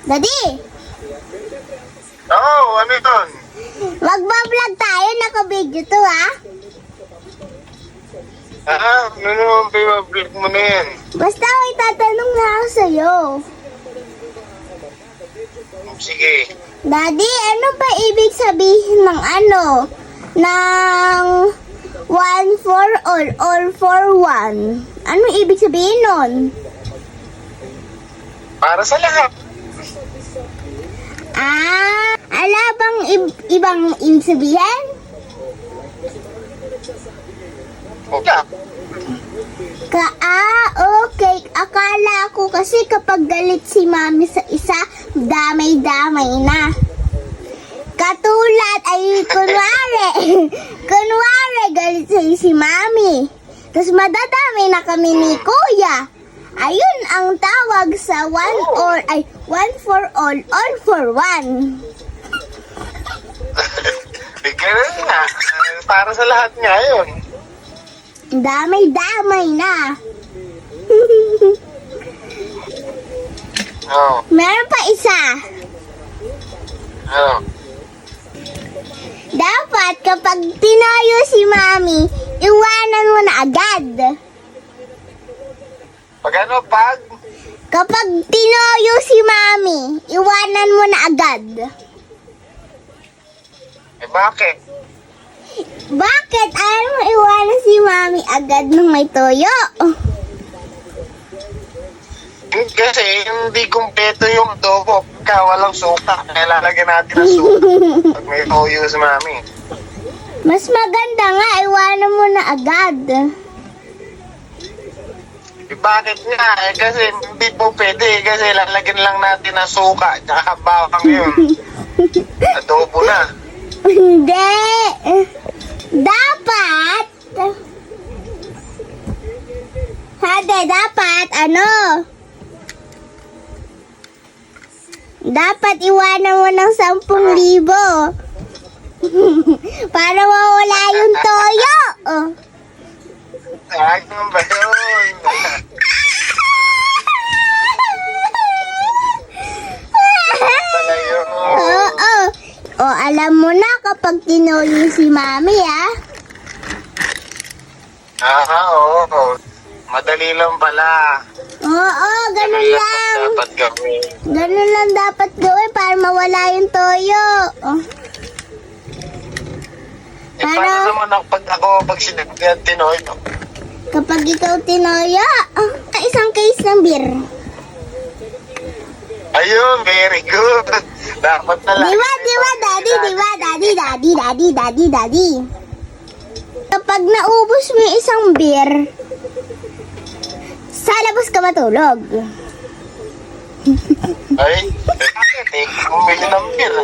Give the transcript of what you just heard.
Daddy, Oo, ano yun? magbablog tayo. Naka-video to, ha? Ano naman pa-vlog mo na yan? Basta may tatanong na ako sa'yo. Sige. Daddy, ano ba ibig sabihin ng ano? Ng one for all for one? Anong ibig sabihin nun? Para sa lahat. Ala bang ibang ibig sabihin? Wala. Okay. Akala ko kasi kapag galit si mami sa isa, damay-damay na. Katulad ay kunwari galit sa si mami. Tapos madadami na kami ni kuya. Ayun ang tawag sa one for all for one. Ganun nga. Para sa lahat nga yun. Damay-damay na. Oo. Meron pa isa. Oo. Dapat kapag tinayo si mami, iwanan mo na agad. Pag ano, pag? Kapag tinayo si mami, iwanan mo na agad. Bakit? Bakit? Ayaw mo iwanan si mami agad nung may toyo? Kasi hindi kumpleto yung adobo. Pagka walang suka, kaya lalagyan natin ng suka. Pag may toyo si mami. Mas maganda nga, iwanan mo na agad. Bakit nga? Kasi hindi po pwede. Kasi lalagyan lang natin ng suka. Tsaka bawang yun. Adobo na. Hindi. Dapat. Dapat ano? Dapat iwanan mo ng 10,000. Para mawala yung toyo. Ano ba yun? Pala yun. Oo. Alam mo na kapag tinoyo si mami, ah. Oo. Madali lang pala. Oo, ganun lang. Dapat gawin. Ganun lang dapat gawin para mawala yung toyo. Oh. Paano naman pag sinagyan Tinoy? Kapag ikaw tinoyo, isang case ng beer. Ayun, very good. Dapat na lang. Diba, daddy. Kapag naubos mo yung isang beer, sa labas ka matulog. Ay, bakit? Bumili ng beer.